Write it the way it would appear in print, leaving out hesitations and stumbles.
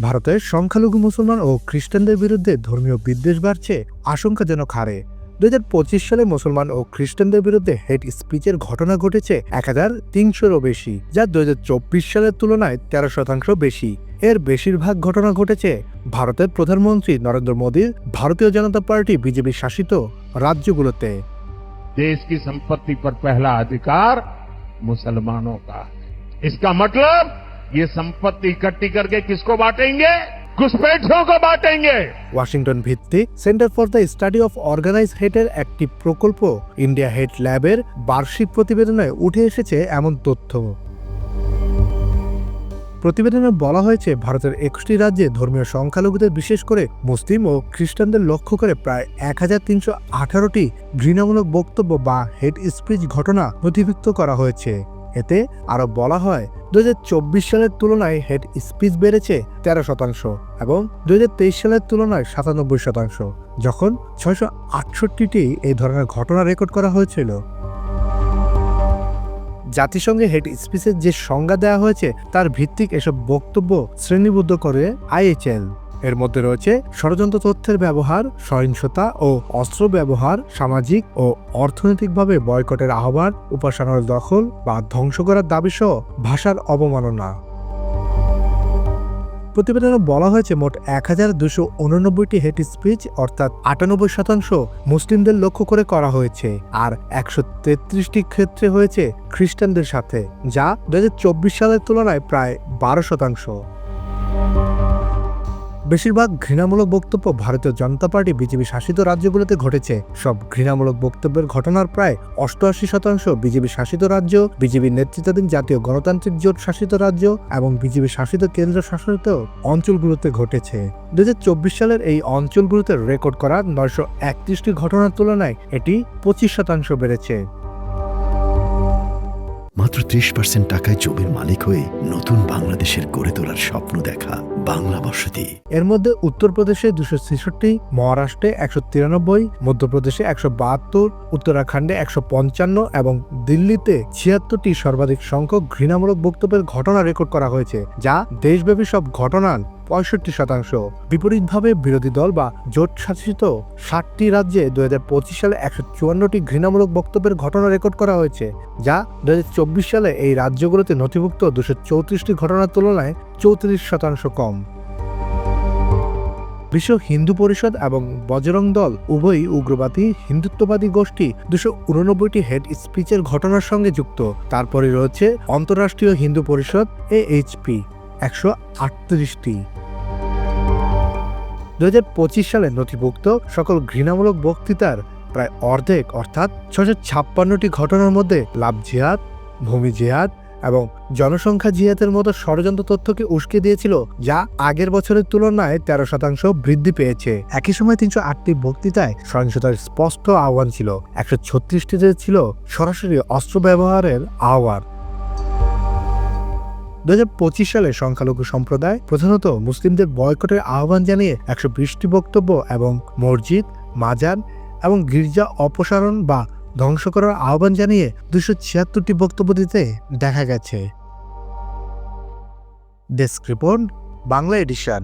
ভারতের সংখ্যালঘু মুসলমান ও খ্রিস্টানদের বিরুদ্ধে ধর্মীয় বিদ্বেষ বাড়ছে, আশঙ্কাজনক হারে। 2025 সালে মুসলমান ও খ্রিস্টানদের বিরুদ্ধে হেট স্পিচের ঘটনা ঘটেছে 1300-ও বেশি, যা 2024 সালের তুলনায় 13% বেশি। এর বেশিরভাগ ঘটনা ঘটেছে ভারতের প্রধানমন্ত্রী নরেন্দ্র মোদীর ভারতীয় জনতা পার্টি বিজেপি শাসিত রাজ্যগুলোতে। देश की संपत्ति पर पहला अधिकार मुसलमानों का। इसका मतलब ये संपत्ति इकट्ठी करके किसको बांटेंगे? घुसपैठियों को बांटेंगे। ওয়াশিংটন ভিত্তিক centre for the study of organized হেটের একটি প্রকল্প ইন্ডিয়া হেট ল্যাবের বার্ষিক প্রতিবেদনে উঠে এসেছে এমন তথ্য। প্রতিবেদনে বলা হয়েছে, ভারতের 21টি রাজ্যে ধর্মীয় সংখ্যালঘুদের, বিশেষ করে মুসলিম ও খ্রিস্টানদের লক্ষ্য করে প্রায় 1318টি ঘৃণামূলক বক্তব্য বা হেট স্পিচ ঘটনা নথিভুক্ত করা হয়েছে। এতে আরও বলা হয়, 2024 সালের তুলনায় হেট স্পিচ বেড়েছে 13% এবং 2023 সালের তুলনায় 97%, যখন 668টি এই ধরনের ঘটনা রেকর্ড করা হয়েছিল। জাতিসংঘে হেট স্পিচের যে সংজ্ঞা দেওয়া হয়েছে তার ভিত্তিক এসব বক্তব্য শ্রেণীবদ্ধ করে IHL। এর মধ্যে রয়েছে ষড়যন্ত্র, তথ্যের ব্যবহার, সহিংসতা ও অস্ত্র ব্যবহার, সামাজিক ও অর্থনৈতিকভাবে বয়কটের আহ্বান, উপাসনার দখল বা ধ্বংস করার দাবি সহ ভাষার অবমাননা। প্রতিবেদনে বলা হয়েছে, মোট 1289টি হেট স্পিচ অর্থাৎ 98% মুসলিমদের লক্ষ্য করে করা হয়েছে, আর 133টি ক্ষেত্রে হয়েছে খ্রিস্টানদের সাথে, যা 2024 সালের তুলনায় প্রায় 12%। বেশিরভাগ ঘৃণামূলক বক্তব্য ভারতীয় জনতা পার্টি বিজেপি শাসিত রাজ্যগুলোতে ঘটেছে। সব ঘৃণামূলক বক্তব্যের ঘটনার প্রায় 88% বিজেপি শাসিত রাজ্য, বিজেপি নেতৃত্বাধীন জাতীয় গণতান্ত্রিক জোট শাসিত রাজ্য এবং বিজেপি শাসিত কেন্দ্র শাসিত অঞ্চলগুলোতে ঘটেছে। 2024 সালের এই অঞ্চলগুলোতে রেকর্ড করা 931টি ঘটনার তুলনায় এটি 25% বেড়েছে। মাত্র 30% টাকায় জমির মালিক হয়ে নতুন বাংলাদেশের গড়ে তোলার স্বপ্ন দেখা বাংলা বসতি। এর মধ্যে উত্তরপ্রদেশে 266, মহারাষ্ট্রে 193, মধ্যপ্রদেশে 172, উত্তরাখণ্ডে 155 এবং দিল্লিতে 76টি সর্বাধিক সংখ্যক ঘৃণামূলক বক্তব্যের ঘটনা রেকর্ড করা হয়েছে, যা দেশব্যাপী সব ঘটনার 65%। বিপরীতভাবে বিরোধী দল বা জোট শাসিত 60টি রাজ্যে 2025 সালে 154টি ঘৃণামূলক বক্তব্যের ঘটনা রেকর্ড করা হয়েছে, যা 2024 সালে এই রাজ্যগুলোতে নথিভুক্ত 234টি ঘটনার তুলনায় 34% কম। বিশ্ব হিন্দু পরিষদ এবং বজরং দল উভয়ই উগ্রবাদী হিন্দুত্ববাদী গোষ্ঠী 289টি হেট স্পিচের ঘটনার সঙ্গে যুক্ত। তারপরে রয়েছে অন্তর্রাষ্ট্রীয় হিন্দু পরিষদ AHP 138টি। 2025 সালে নথিভুক্ত সকল ঘৃণামূলক বক্তৃতার প্রায় অর্ধেক অর্থাৎ 656টি ঘটনার মধ্যে লাভ জিহাদ, ভূমি জিহাদ এবং জনসংখ্যা জিহাদের মতো ষড়যন্ত্র তথ্যকে উস্কে দিয়েছিল, যা আগের বছরের তুলনায় 13% বৃদ্ধি পেয়েছে। একই সময় 308টি বক্তৃতায় সহিংসতার স্পষ্ট আহ্বান ছিল, 136টিতে ছিল সরাসরি অস্ত্র ব্যবহারের আহ্বান। 2025 সালে সংখ্যালঘু সম্প্রদায়, প্রধানত মুসলিমদের বয়কটের আহ্বান জানিয়ে 120টি বক্তব্য এবং মসজিদ, মাজার এবং গির্জা অপসারণ বা ধ্বংস করার আহ্বান জানিয়ে 276টি বক্তব্য দিতে দেখা গেছে। Desk report, Bangla addition.